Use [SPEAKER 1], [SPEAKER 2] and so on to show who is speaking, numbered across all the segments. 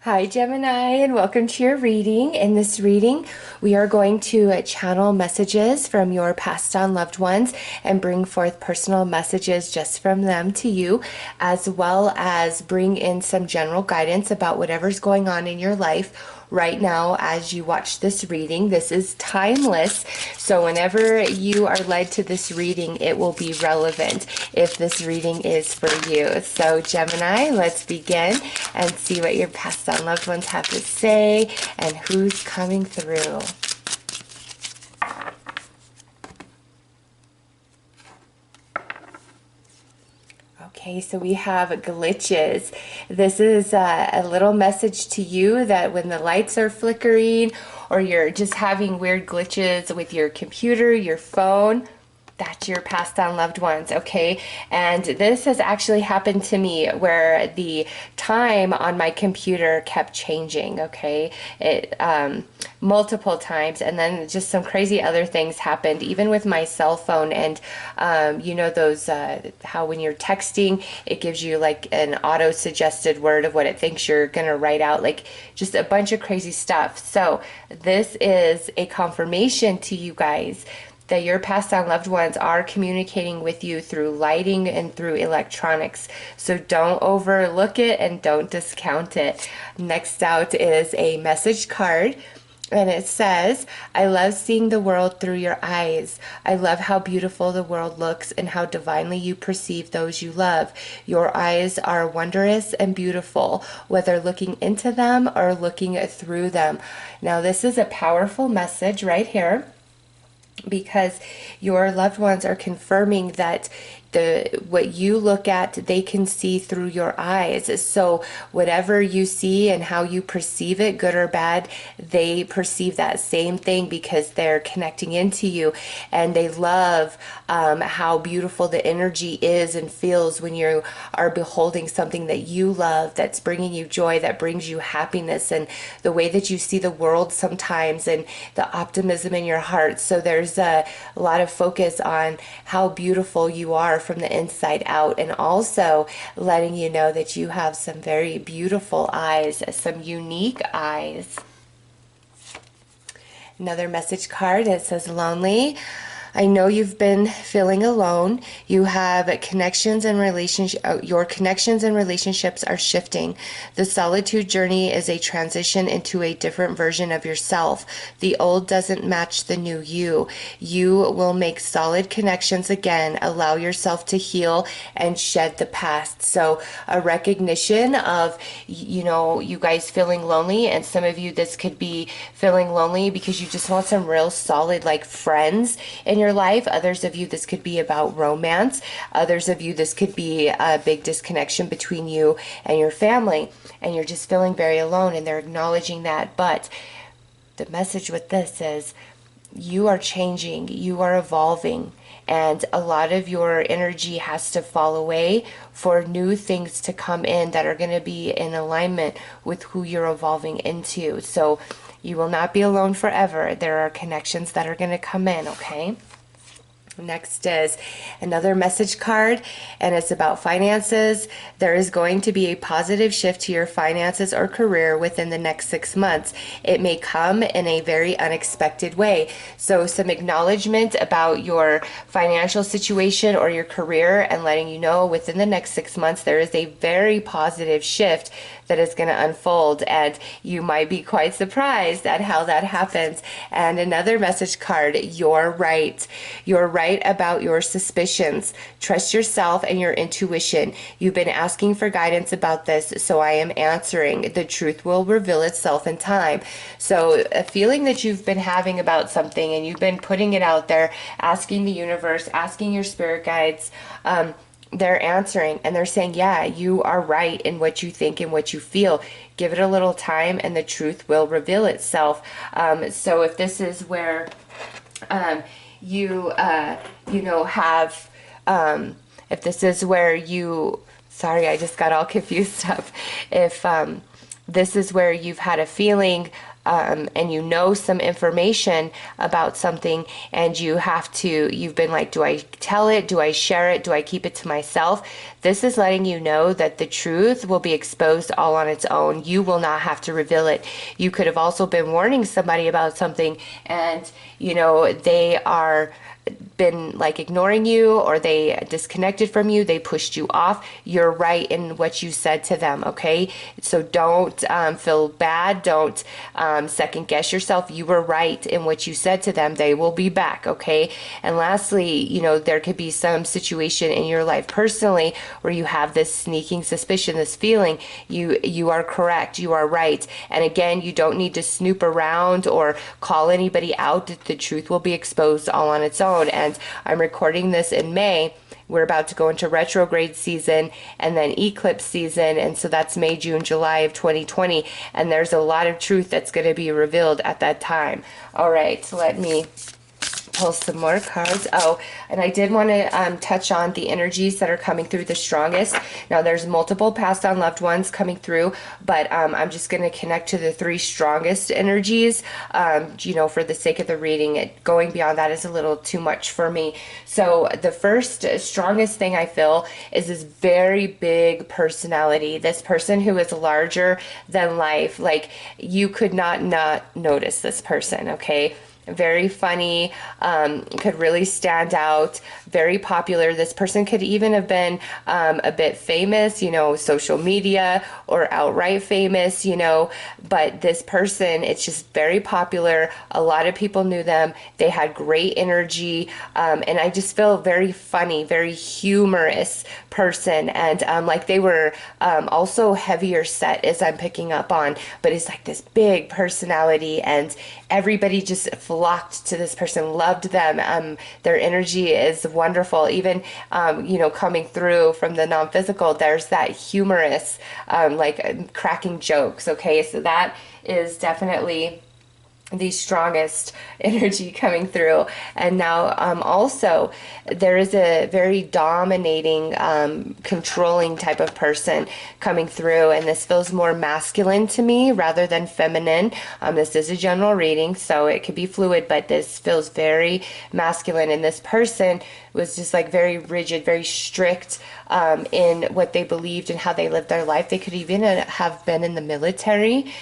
[SPEAKER 1] Hi Gemini, and welcome to your reading. In this reading, we are going to channel messages from your passed on loved ones and bring forth personal messages just from them to you, as well as bring in some general guidance about whatever's going on in your life right now as you watch this reading. This is timeless, so whenever you are led to this reading, it will be relevant if this reading is for you. So Gemini, let's begin and see what your passed on loved ones have to say and who's coming through. Okay, so we have glitches. This is a little message to you that when the lights are flickering or you're just having weird glitches with your computer, your phone, that's your passed on loved ones, okay? And this has actually happened to me where the time on my computer kept changing, okay? It multiple times, and then just some crazy other things happened, even with my cell phone. And you know those how when you're texting, it gives you like an auto-suggested word of what it thinks you're gonna write out, like just a bunch of crazy stuff. So this is a confirmation to you guys that your passed on loved ones are communicating with you through lighting and through electronics. So don't overlook it and don't discount it. Next out is a message card. And it says, I love seeing the world through your eyes. I love how beautiful the world looks and how divinely you perceive those you love. Your eyes are wondrous and beautiful, whether looking into them or looking through them. Now, this is a powerful message right here, because your loved ones are confirming that what you look at, they can see through your eyes. So whatever you see and how you perceive it, good or bad, they perceive that same thing because they're connecting into you, and they love how beautiful the energy is and feels when you are beholding something that you love, that's bringing you joy, that brings you happiness, and the way that you see the world sometimes, and the optimism in your heart. So there's a lot of focus on how beautiful you are from the inside out, and also letting you know that you have some very beautiful eyes, some unique eyes. Another message card, it says lonely. I know you've been feeling alone. You have connections and your connections and relationships are shifting. The solitude journey is a transition into a different version of yourself. The old doesn't match the new you. You will make solid connections again. Allow yourself to heal and shed the past. So a recognition of, you know, you guys feeling lonely, and some of you, this could be feeling lonely because you just want some real solid like friends in your life. Others of you, this could be about romance. Others of you, this could be a big disconnection between you and your family, and you're just feeling very alone, and they're acknowledging that. But the message with this is you are changing, you are evolving, and a lot of your energy has to fall away for new things to come in that are going to be in alignment with who you're evolving into. So you will not be alone forever. There are connections that are going to come in, okay? Next is another message card, and it's about finances. There is going to be a positive shift to your finances or career within the next 6 months. It may come in a very unexpected way. So some acknowledgement about your financial situation or your career, and letting you know within the next 6 months there is a very positive shift that is going to unfold, and you might be quite surprised at how that happens. And another message card, you're right. You're right about your suspicions. Trust yourself and your intuition. You've been asking for guidance about this, so I am answering. The truth will reveal itself in time. So a feeling that you've been having about something, and you've been putting it out there, asking the universe, asking your spirit guides, they're answering, and they're saying, yeah, you are right in what you think and what you feel. Give it a little time and the truth will reveal itself. So if this is where you know, have, if this is where you, sorry, I just got all confused up. If this is where you've had a feeling and you know some information about something, and you've been like, do I tell it? Do I share it? Do I keep it to myself? This is letting you know that the truth will be exposed all on its own. You will not have to reveal it. You could have also been warning somebody about something, and they are been like ignoring you, or they disconnected from you, they pushed you off. You're right in what you said to them, okay? So don't feel bad. Don't second guess yourself. You were right in what you said to them. They will be back, okay? And lastly, there could be some situation in your life personally where you have this sneaking suspicion, this feeling. You are correct. You are right. And again, you don't need to snoop around or call anybody out. The truth will be exposed all on its own. And I'm recording this in May. We're about to go into retrograde season and then eclipse season. And so that's May, June, July of 2020. And there's a lot of truth that's going to be revealed at that time. All right, so let me pull some more cards. Oh, and I did want to touch on the energies that are coming through the strongest. Now, there's multiple passed on loved ones coming through, but I'm just going to connect to the 3 strongest energies, for the sake of the reading. Going beyond that is a little too much for me. So the first strongest thing I feel is this very big personality, this person who is larger than life. Like, you could not notice this person, okay? Very funny, could really stand out, very popular. This person could even have been a bit famous, social media, or outright famous, but this person, it's just very popular. A lot of people knew them. They had great energy, and I just feel very funny, very humorous person. And like they were also heavier set, as I'm picking up on, but it's like this big personality, and everybody just flocked to this person, loved them. Their energy is wonderful. Even, coming through from the non-physical, there's that humorous, cracking jokes. Okay, so that is definitely the strongest energy coming through. And now also there is a very dominating, controlling type of person coming through, and this feels more masculine to me rather than feminine. This is a general reading, so it could be fluid, but this feels very masculine, and this person was just like very rigid, very strict in what they believed and how they lived their life. They could even have been in the military,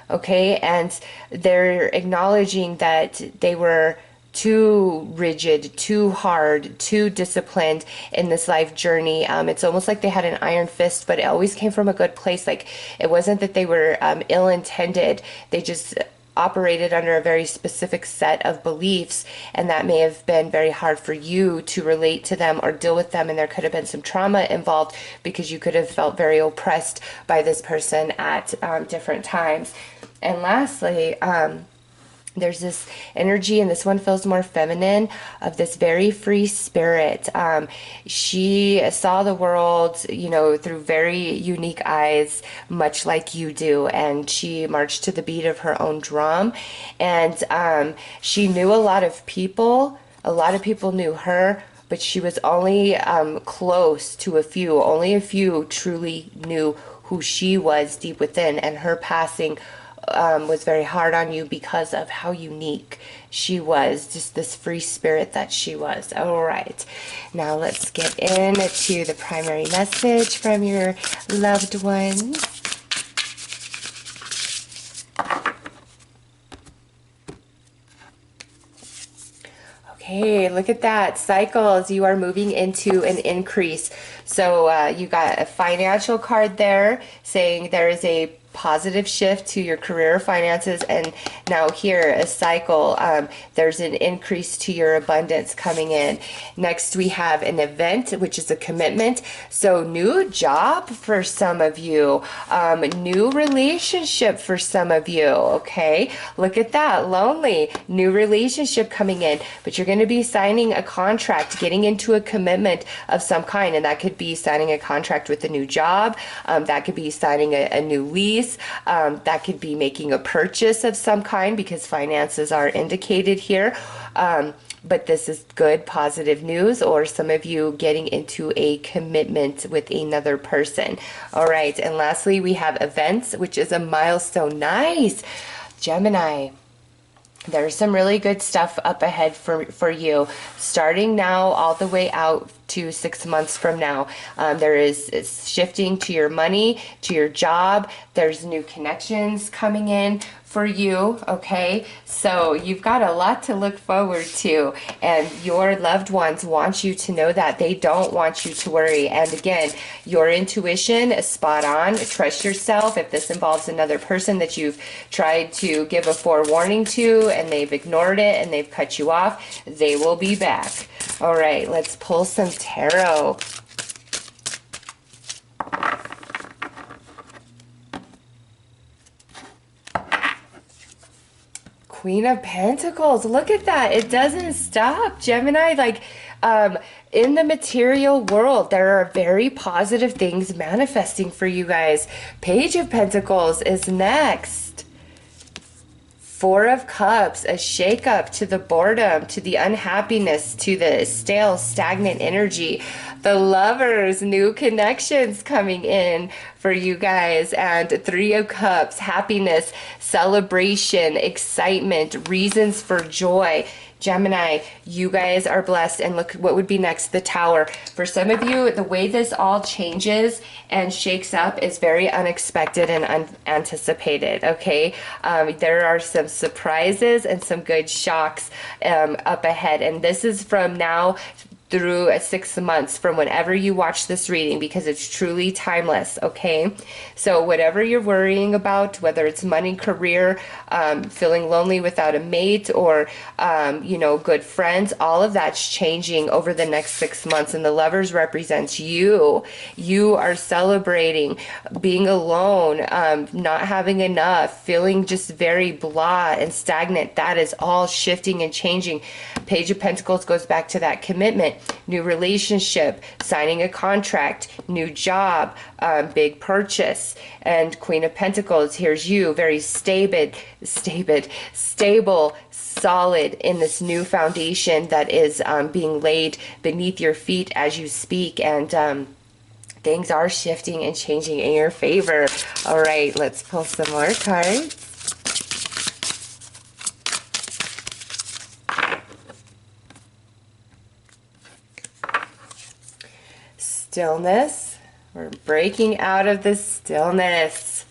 [SPEAKER 1] okay, and they're acknowledging that they were too rigid, too hard, too disciplined in this life journey. It's almost like they had an iron fist, but it always came from a good place. Like, it wasn't that they were ill-intended. They just operated under a very specific set of beliefs, and that may have been very hard for you to relate to them or deal with them, and there could have been some trauma involved because you could have felt very oppressed by this person at different times. And lastly, there's this energy, and this one feels more feminine, of this very free spirit. She saw the world, through very unique eyes, much like you do, and she marched to the beat of her own drum. And she knew a lot of people. A lot of people knew her, but she was only close to a few. Only a few truly knew who she was deep within, and her passing was very hard on you because of how unique she was, just this free spirit that she was. All right, now let's get into the primary message from your loved ones. Okay, look at that. Cycles, you are moving into an increase. So you got a financial card there saying there is a positive shift to your career finances, and now here a cycle, there's an increase to your abundance coming in. Next we have an event, which is a commitment. So new job for some of you, new relationship for some of you. Okay, look at that. Lonely, new relationship coming in, but you're going to be signing a contract, getting into a commitment of some kind, and that could be signing a contract with a new job, that could be signing a new lease, that could be making a purchase of some kind, because finances are indicated here. But this is good, positive news, or some of you getting into a commitment with another person. All right, and lastly, we have events, which is a milestone. Nice. Gemini, there's some really good stuff up ahead for you, starting now all the way out to 6 months from now. There is shifting to your money, to your job. There's new connections coming in for you, okay? So you've got a lot to look forward to, and your loved ones want you to know that. They don't want you to worry. And again, your intuition is spot on. Trust yourself. If this involves another person that you've tried to give a forewarning to and they've ignored it and they've cut you off, they will be back. All right, let's pull some tarot. Queen of Pentacles. Look at that. It doesn't stop, Gemini. Like, in the material world, there are very positive things manifesting for you guys. Page of Pentacles is next. Four of Cups, a shakeup to the boredom, to the unhappiness, to the stale, stagnant energy. The Lovers, new connections coming in for you guys. And Three of Cups, happiness, celebration, excitement, reasons for joy. Gemini, you guys are blessed. And look what would be next, the Tower. For some of you, the way this all changes and shakes up is very unexpected and unanticipated, okay? There are some surprises and some good shocks up ahead. And this is from now through 6 months from whenever you watch this reading, because it's truly timeless, okay? So whatever you're worrying about, whether it's money, career, feeling lonely without a mate, or you know, good friends, all of that's changing over the next 6 months. And the Lovers represents you. You are celebrating being alone, not having enough, feeling just very blah and stagnant. That is all shifting and changing. Page of Pentacles goes back to that commitment. New relationship, signing a contract, new job, big purchase. And Queen of Pentacles, here's you, very stable, solid in this new foundation that is being laid beneath your feet as you speak. And things are shifting and changing in your favor. All right, let's pull some more cards. Stillness. We're breaking out of the stillness.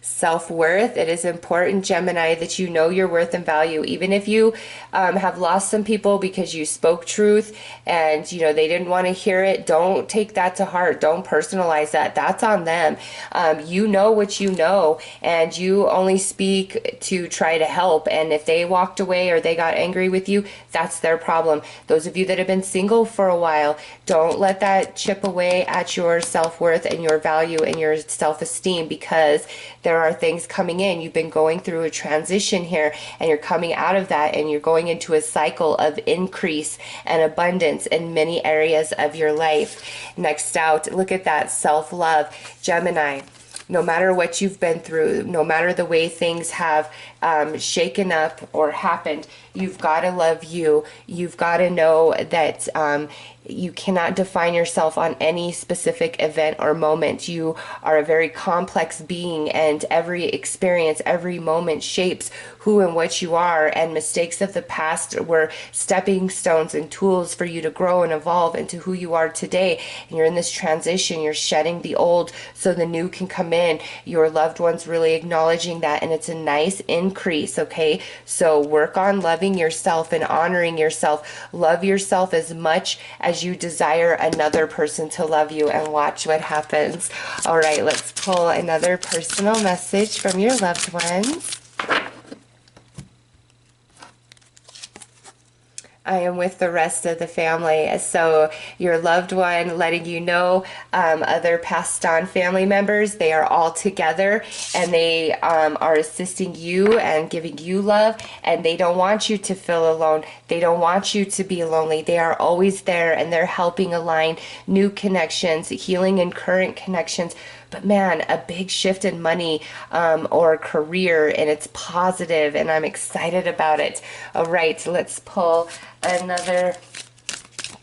[SPEAKER 1] Self-worth. It is important, Gemini, that you know your worth and value. Even if you have lost some people because you spoke truth and you know they didn't want to hear it, don't take that to heart. Don't personalize that. That's on them. You know what you know, and you only speak to try to help. And if they walked away or they got angry with you, that's their problem. Those of you that have been single for a while, don't let that chip away at your self-worth and your value and your self-esteem, because there are things coming in. You've been going through a transition here, and you're coming out of that, and you're going into a cycle of increase and abundance in many areas of your life. Next out, look at that, self-love. Gemini, no matter what you've been through, no matter the way things have shaken up or happened, you've got to love you. You've got to know that you cannot define yourself on any specific event or moment. You are a very complex being, and every experience, every moment shapes who and what you are, and mistakes of the past were stepping stones and tools for you to grow and evolve into who you are today. And you're in this transition. You're shedding the old so the new can come in. Your loved ones really acknowledging that, and it's a nice increase, okay? So work on loving yourself and honoring yourself. Love yourself as much as you desire another person to love you, and watch what happens. All right, let's pull another personal message from your loved ones. I am with the rest of the family. So your loved one letting you know, other passed on family members, they are all together, and they are assisting you and giving you love, and they don't want you to feel alone. They don't want you to be lonely. They are always there, and they're helping align new connections, healing and current connections. But man, a big shift in money or career, and it's positive, and I'm excited about it. All right, let's pull another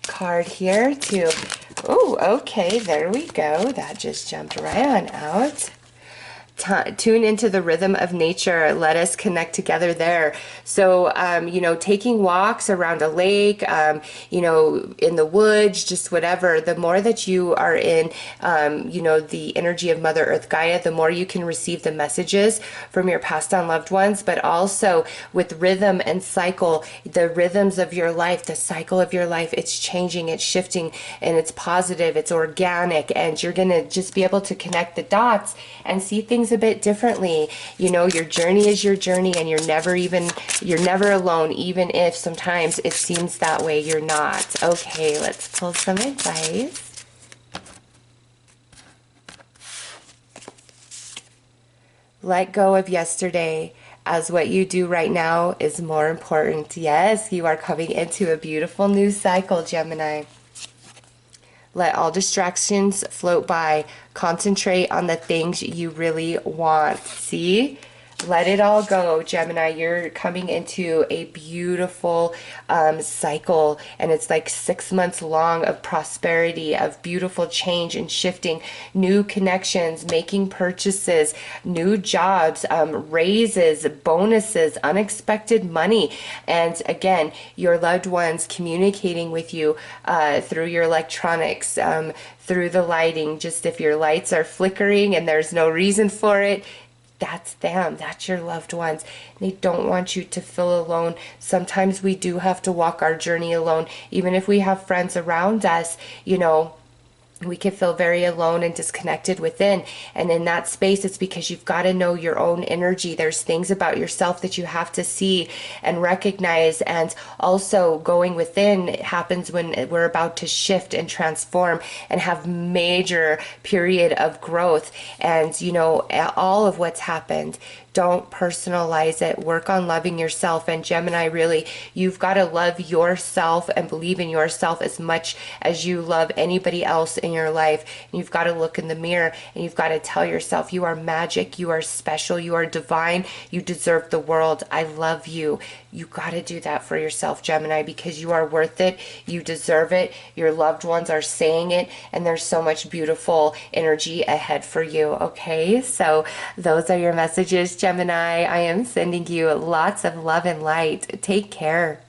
[SPEAKER 1] card here too. Oh, okay, there we go. That just jumped right on out. Tune into the rhythm of nature. Let us connect together there. So, taking walks around a lake, in the woods, just whatever, the more that you are in, the energy of Mother Earth Gaia, the more you can receive the messages from your passed on loved ones, but also with rhythm and cycle, the rhythms of your life, the cycle of your life, it's changing, it's shifting, and it's positive, it's organic, and you're going to just be able to connect the dots and see things a bit differently. Your journey is your journey, and you're never alone, even if sometimes it seems that way, you're not. Okay, let's pull some advice. Let go of yesterday, as what you do right now is more important. Yes, you are coming into a beautiful new cycle, Gemini. Let all distractions float by. Concentrate on the things you really want. See? Let it all go, Gemini. You're coming into a beautiful cycle, and it's like 6 months long of prosperity, of beautiful change and shifting, new connections, making purchases, new jobs, raises, bonuses, unexpected money, and again, your loved ones communicating with you through your electronics, through the lighting. Just if your lights are flickering and there's no reason for it, that's them. That's your loved ones. They don't want you to feel alone. Sometimes we do have to walk our journey alone. Even if we have friends around us, we can feel very alone and disconnected within. And in that space, it's because you've got to know your own energy. There's things about yourself that you have to see and recognize. And also going within happens when we're about to shift and transform and have major period of growth. And, all of what's happened, don't personalize it. Work on loving yourself. And Gemini, really, you've got to love yourself and believe in yourself as much as you love anybody else in your life. And you've got to look in the mirror and you've got to tell yourself, you are magic, you are special, you are divine, you deserve the world. I love you. You got to do that for yourself, Gemini, because you are worth it. You deserve it. Your loved ones are saying it, and there's so much beautiful energy ahead for you. Okay, so those are your messages, Gemini. I am sending you lots of love and light. Take care.